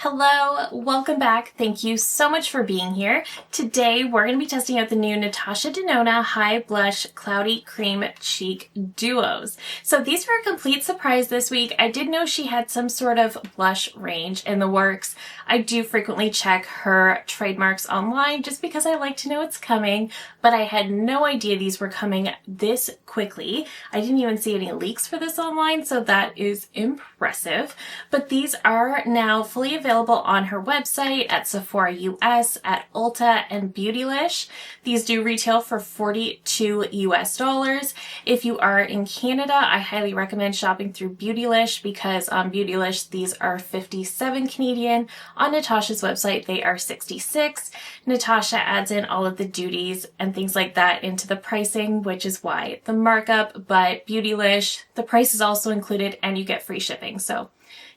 Hello, welcome back. Thank you so much for being here. Today we're going to be testing out the new NATASHA DENONA High Blush Cloudy Cream Cheek Duos. So these were a complete surprise this week. I did know she had some sort of blush range in the works. I do frequently check her trademarks online just because I like to know what's coming, but I had no idea these were coming this quickly. I didn't even see any leaks for this online, so that is impressive. But these are now fully available on her website, at Sephora US, at Ulta, and Beautylish. These do retail for $42 US. If you are in Canada, I highly recommend shopping through Beautylish because on Beautylish these are 57 Canadian. On Natasha's website they are 66. Natasha adds in all of the duties and things like that into the pricing, which is why the markup, but Beautylish, the price is also included and you get free shipping. So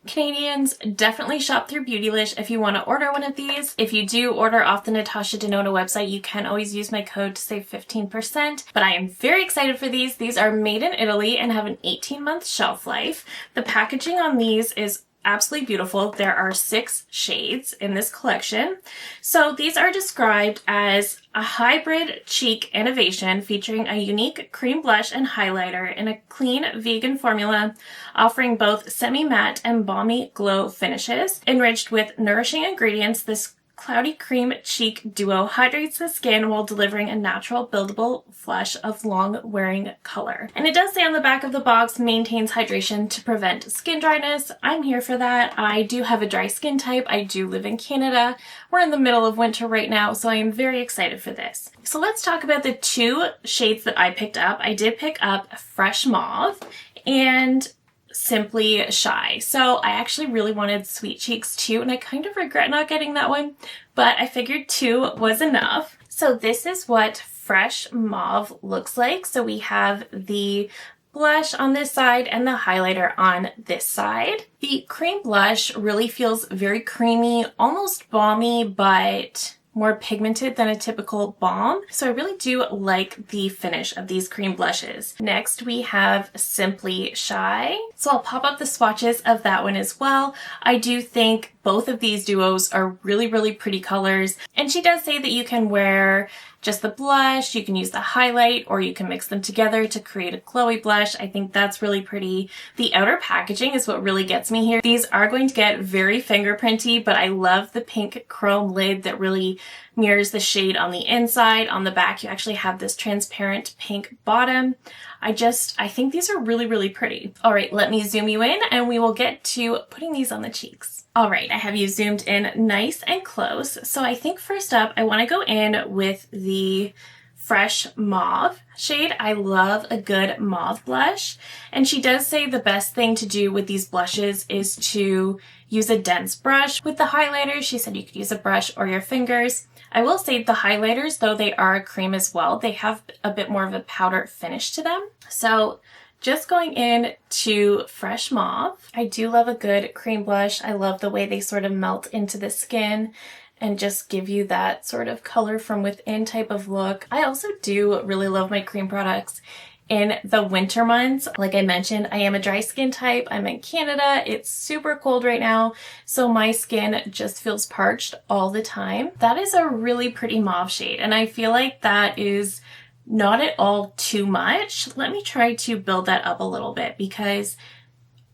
Canadians, definitely shop through Beautylish if you want to order one of these. If you do order off the NATASHA DENONA website, you can always use my code to save 15%. But I am very excited for these. These are made in Italy and have an 18-month shelf life. The packaging on these is absolutely beautiful. There are 6 shades in this collection. So these are described as a hybrid cheek innovation featuring a unique cream blush and highlighter in a clean vegan formula, offering both semi-matte and balmy glow finishes. Enriched with nourishing ingredients, this Cloudy Cream Cheek Duo hydrates the skin while delivering a natural buildable flush of long-wearing color. And it does say on the back of the box, maintains hydration to prevent skin dryness. I'm here for that. I do have a dry skin type. I do live in Canada. We're in the middle of winter right now, so I am very excited for this. So let's talk about the 2 shades that I picked up. I did pick up Fresh Mauve and Simply Shy. So I actually really wanted Sweet Cheeks too, and I kind of regret not getting that one, but I figured 2 was enough. So this is what Fresh Mauve looks like. So we have the blush on this side and the highlighter on this side. The cream blush really feels very creamy, almost balmy, but more pigmented than a typical balm. So I really do like the finish of these cream blushes. Next we have Simply Shy. So I'll pop up the swatches of that one as well. I do think both of these duos are really, really pretty colors. And she does say that you can wear just the blush, you can use the highlight, or you can mix them together to create a glowy blush. I think that's really pretty. The outer packaging is what really gets me here. These are going to get very fingerprinty, but I love the pink chrome lid that really mirrors the shade on the inside. On the back, you actually have this transparent pink bottom. I think these are really, really pretty. All right, let me zoom you in and we will get to putting these on the cheeks. All right, I have you zoomed in nice and close. So I think first up, I want to go in with the Fresh Mauve shade. I love a good mauve blush. And she does say the best thing to do with these blushes is to use a dense brush. With the highlighters, she said you could use a brush or your fingers. I will say the highlighters, though they are a cream as well, they have a bit more of a powder finish to them. So just going in to Fresh Mauve. I do love a good cream blush. I love the way they sort of melt into the skin and just give you that sort of color from within type of look. I also do really love my cream products in the winter months. Like I mentioned, I am a dry skin type. I'm in Canada. It's super cold right now, so my skin just feels parched all the time. That is a really pretty mauve shade, and I feel like that is not at all too much. Let me try to build that up a little bit, because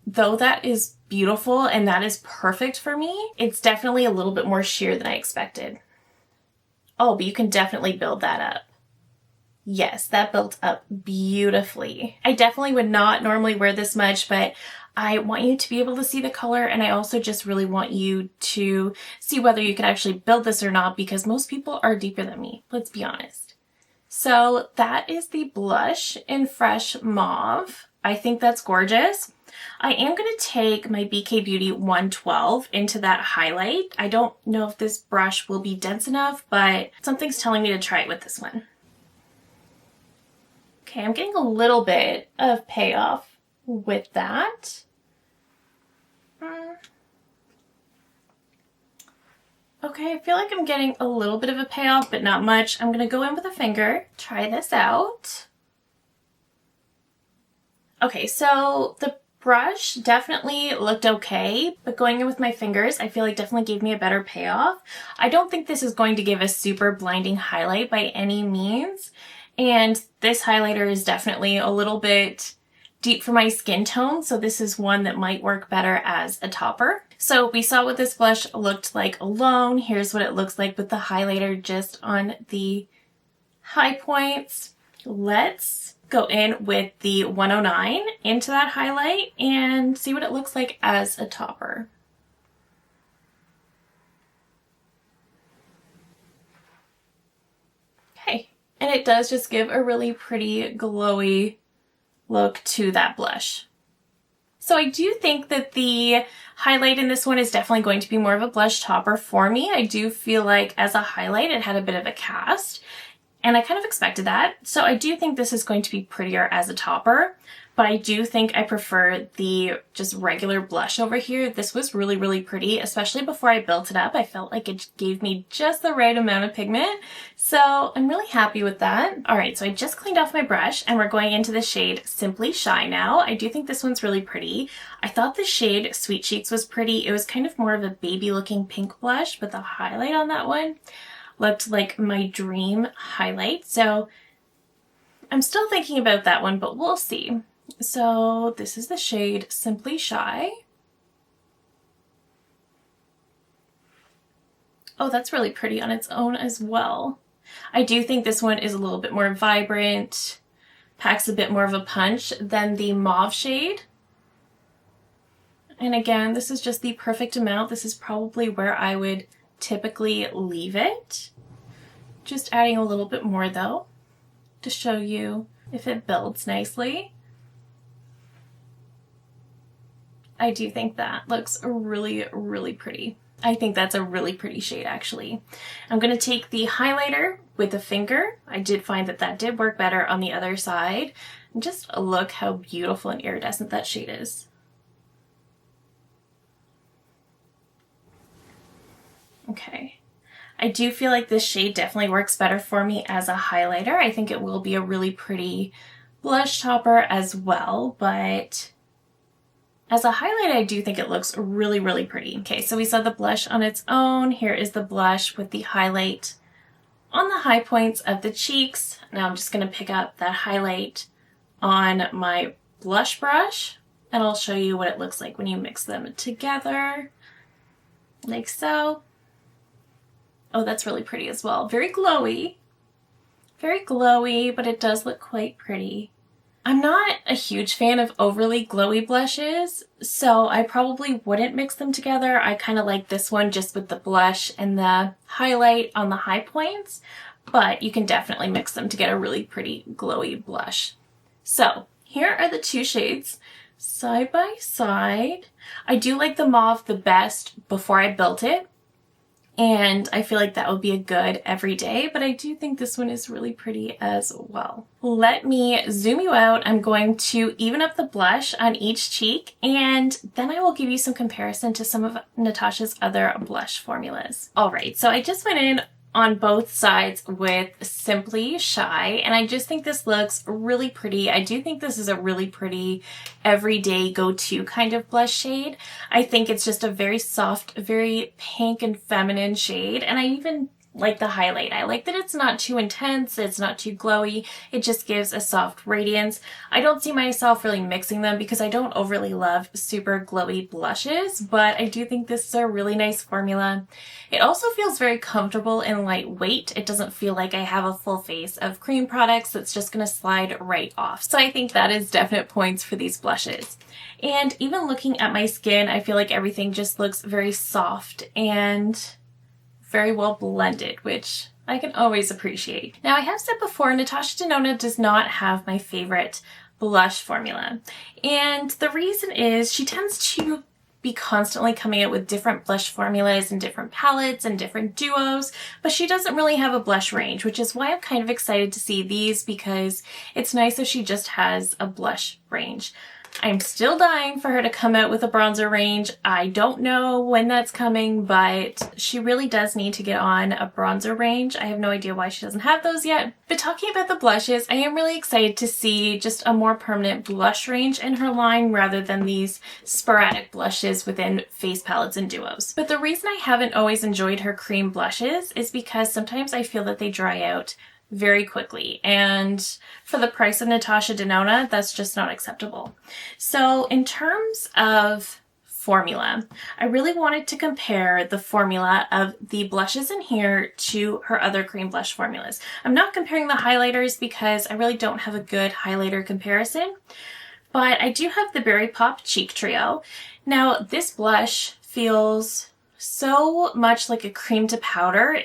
though that is beautiful and that is perfect for me, it's definitely a little bit more sheer than I expected. Oh, but you can definitely build that up. Yes, that built up beautifully. I definitely would not normally wear this much, but I want you to be able to see the color, and I also just really want you to see whether you can actually build this or not, because most people are deeper than me, let's be honest. So that is the blush in Fresh Mauve. I think that's gorgeous. I am going to take my BK Beauty 112 into that highlight. I don't know if this brush will be dense enough, but something's telling me to try it with this one. Okay, I'm getting a little bit of payoff with that. Okay, I feel like I'm getting a little bit of a payoff, but not much. I'm going to go in with a finger, try this out. Okay, so the brush definitely looked okay, but going in with my fingers, I feel like definitely gave me a better payoff. I don't think this is going to give a super blinding highlight by any means. And this highlighter is definitely a little bit deep for my skin tone, so this is one that might work better as a topper. So we saw what this blush looked like alone. Here's what it looks like with the highlighter just on the high points. Let's go in with the 109 into that highlight and see what it looks like as a topper. Okay, and it does just give a really pretty glowy look to that blush. So I do think that the highlight in this one is definitely going to be more of a blush topper for me. I do feel like as a highlight it had a bit of a cast, and I kind of expected that. So I do think this is going to be prettier as a topper, but I do think I prefer the just regular blush over here. This was really, really pretty, especially before I built it up. I felt like it gave me just the right amount of pigment. So I'm really happy with that. All right, so I just cleaned off my brush and we're going into the shade Simply Shy now. I do think this one's really pretty. I thought the shade Sweet Cheeks was pretty. It was kind of more of a baby looking pink blush, but the highlight on that one looked like my dream highlight. So I'm still thinking about that one, but we'll see. So this is the shade Simply Shy. Oh, that's really pretty on its own as well. I do think this one is a little bit more vibrant, packs a bit more of a punch than the mauve shade. And again, this is just the perfect amount. This is probably where I would typically leave it. Just adding a little bit more though, to show you if it builds nicely. I do think that looks really, really pretty. I think that's a really pretty shade actually. I'm going to take the highlighter with a finger. I did find that that did work better on the other side. And just look how beautiful and iridescent that shade is. Okay. I do feel like this shade definitely works better for me as a highlighter. I think it will be a really pretty blush topper as well, but as a highlight, I do think it looks really, really pretty. Okay, so we saw the blush on its own. Here is the blush with the highlight on the high points of the cheeks. Now I'm just going to pick up that highlight on my blush brush, and I'll show you what it looks like when you mix them together, like so. Oh, that's really pretty as well. Very glowy, but it does look quite pretty. I'm not a huge fan of overly glowy blushes, so I probably wouldn't mix them together. I kind of like this one just with the blush and the highlight on the high points, but you can definitely mix them to get a really pretty glowy blush. So here are the two shades side by side. I do like the mauve the best before I built it, and I feel like that would be a good everyday, but I do think this one is really pretty as well. Let me zoom you out. I'm going to even up the blush on each cheek, and then I will give you some comparison to some of Natasha's other blush formulas. All right, so I just went in on both sides with Simply Shy, and I just think this looks really pretty. I do think this is a really pretty everyday go-to kind of blush shade. I think it's just a very soft, very pink and feminine shade, and I even like the highlight. I like that it's not too intense, it's not too glowy, it just gives a soft radiance. I don't see myself really mixing them because I don't overly love super glowy blushes, but I do think this is a really nice formula. It also feels very comfortable and lightweight. It doesn't feel like I have a full face of cream products that's just going to slide right off. So I think that is definite points for these blushes. And even looking at my skin, I feel like everything just looks very soft and very well blended, which I can always appreciate. Now, I have said before, Natasha Denona does not have my favorite blush formula. And the reason is she tends to be constantly coming out with different blush formulas and different palettes and different duos, but she doesn't really have a blush range, which is why I'm kind of excited to see these, because it's nice if she just has a blush range. I'm still dying for her to come out with a bronzer range. I don't know when that's coming, but she really does need to get on a bronzer range. I have no idea why she doesn't have those yet. But talking about the blushes, I am really excited to see just a more permanent blush range in her line rather than these sporadic blushes within face palettes and duos. But the reason I haven't always enjoyed her cream blushes is because sometimes I feel that they dry out very quickly, and for the price of Natasha Denona, that's just not acceptable. So in terms of formula, I really wanted to compare the formula of the blushes in here to her other cream blush formulas. I'm not comparing the highlighters because I really don't have a good highlighter comparison, but I do have the Berry Pop Cheek Trio. Now this blush feels so much like a cream to powder.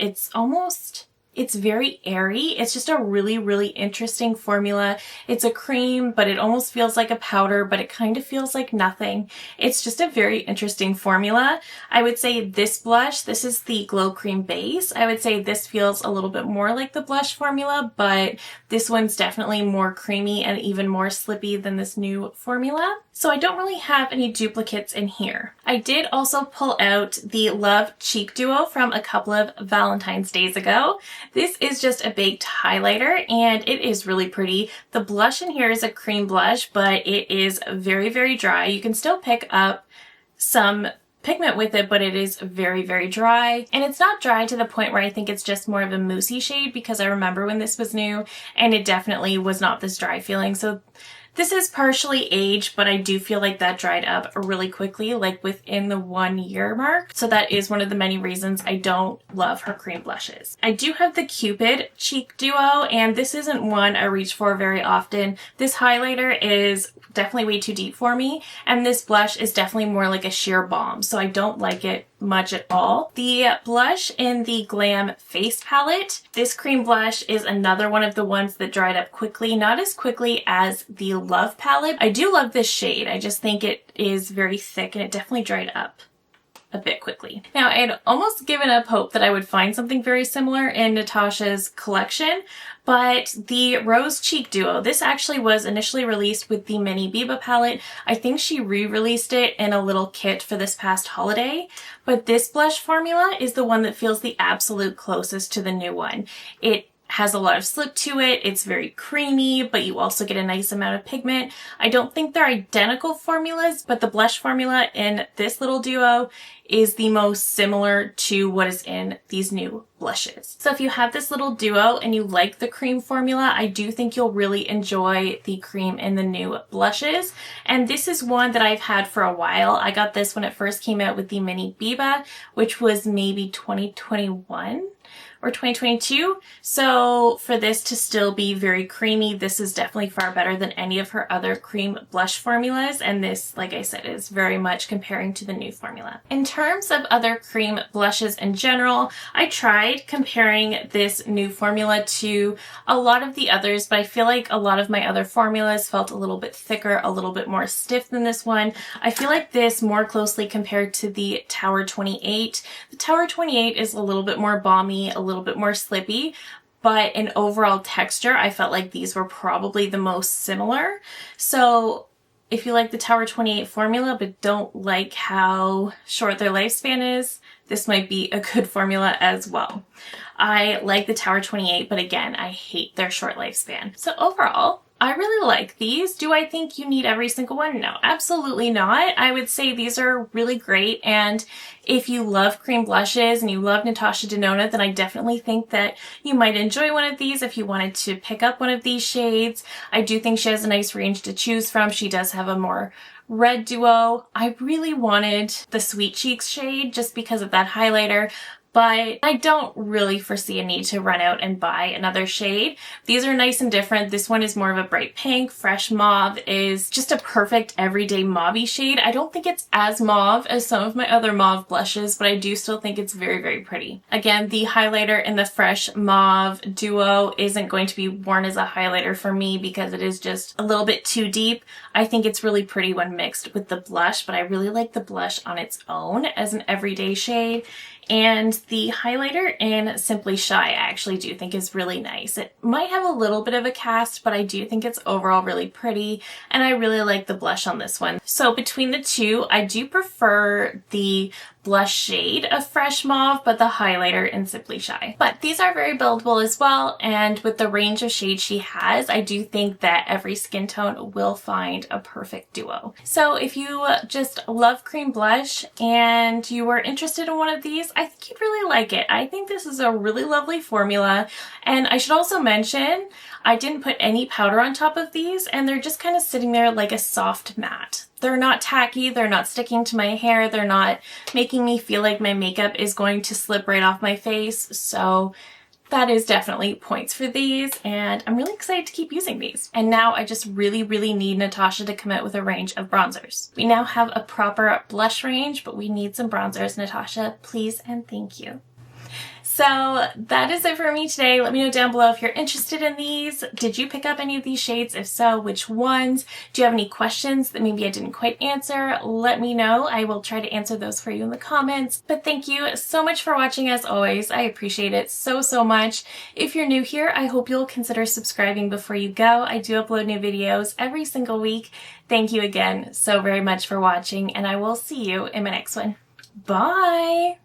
It's very airy. It's just a really, really interesting formula. It's a cream, but it almost feels like a powder, but it kind of feels like nothing. It's just a very interesting formula. I would say this blush, this is the Glow Cream base. I would say this feels a little bit more like the blush formula, but this one's definitely more creamy and even more slippy than this new formula. So I don't really have any duplicates in here. I did also pull out the Love Cheek Duo from a couple of Valentine's days ago. This is just a baked highlighter and it is really pretty. The blush in here is a cream blush, but it is very, very dry. You can still pick up some pigment with it, but it is very, very dry. And it's not dry to the point where I think it's just more of a moussey shade, because I remember when this was new and it definitely was not this dry feeling. So this is partially aged, but I do feel like that dried up really quickly, like within the 1 year mark. So that is one of the many reasons I don't love her cream blushes. I do have the Cupid Cheek Duo, and this isn't one I reach for very often. This highlighter is definitely way too deep for me, and this blush is definitely more like a sheer balm, so I don't like it much at all. The blush in the Glam Face Palette, this cream blush is another one of the ones that dried up quickly, not as quickly as the Love palette. I do love this shade, I just think it is very thick and it definitely dried up a bit quickly. Now, I had almost given up hope that I would find something very similar in Natasha's collection, but the Rose Cheek Duo, this actually was initially released with the Mini Biba palette. I think she re-released it in a little kit for this past holiday, but this blush formula is the one that feels the absolute closest to the new one. It has a lot of slip to it, it's very creamy, but you also get a nice amount of pigment. I don't think they're identical formulas, but the blush formula in this little duo is the most similar to what is in these new blushes. So if you have this little duo and you like the cream formula, I do think you'll really enjoy the cream in the new blushes. And this is one that I've had for a while. I got this when it first came out with the Mini Biba, which was maybe 2021. Or 2022. So for this to still be very creamy, this is definitely far better than any of her other cream blush formulas. And this, like I said, is very much comparing to the new formula. In terms of other cream blushes in general, I tried comparing this new formula to a lot of the others, but I feel like a lot of my other formulas felt a little bit thicker, a little bit more stiff than this one. I feel like this more closely compared to the Tower 28. The Tower 28 is a little bit more balmy, a little bit more slippy, but in overall texture, I felt like these were probably the most similar. So if you like the Tower 28 formula but don't like how short their lifespan is, this might be a good formula as well. I like the Tower 28, but again, I hate their short lifespan. So overall, I really like these. Do I think you need every single one? No, absolutely not. I would say these are really great, and if you love cream blushes and you love Natasha Denona, then I definitely think that you might enjoy one of these if you wanted to pick up one of these shades. I do think she has a nice range to choose from. She does have a more red duo. I really wanted the Sweet Cheeks shade just because of that highlighter, but I don't really foresee a need to run out and buy another shade. These are nice and different. This one is more of a bright pink. Fresh Mauve is just a perfect everyday mauve-y shade. I don't think it's as mauve as some of my other mauve blushes, but I do still think it's very, very pretty. Again, the highlighter in the Fresh Mauve Duo isn't going to be worn as a highlighter for me because it is just a little bit too deep. I think it's really pretty when mixed with the blush, but I really like the blush on its own as an everyday shade. And the highlighter in Simply Shy I actually do think is really nice. It might have a little bit of a cast, but I do think it's overall really pretty, and I really like the blush on this one. So between the two, I do prefer the blush shade of Fresh Mauve, but the highlighter in Simply Shy. But these are very buildable as well, and with the range of shades she has, I do think that every skin tone will find a perfect duo. So if you just love cream blush and you are interested in one of these, I think you'd really like it. I think this is a really lovely formula, and I should also mention I didn't put any powder on top of these, and they're just kind of sitting there like a soft matte. They're not tacky, they're not sticking to my hair, they're not making me feel like my makeup is going to slip right off my face, so that is definitely points for these, and I'm really excited to keep using these. And now I just really need Natasha to come out with a range of bronzers. We now have a proper blush range, but we need some bronzers. Natasha, please and thank you. So that is it for me today. Let me know down below if you're interested in these. Did you pick up any of these shades? If so, which ones? Do you have any questions that maybe I didn't quite answer? Let me know. I will try to answer those for you in the comments. But thank you so much for watching as always. I appreciate it so much. If you're new here, I hope you'll consider subscribing before you go. I do upload new videos every single week. Thank you again so very much for watching, and I will see you in my next one. Bye!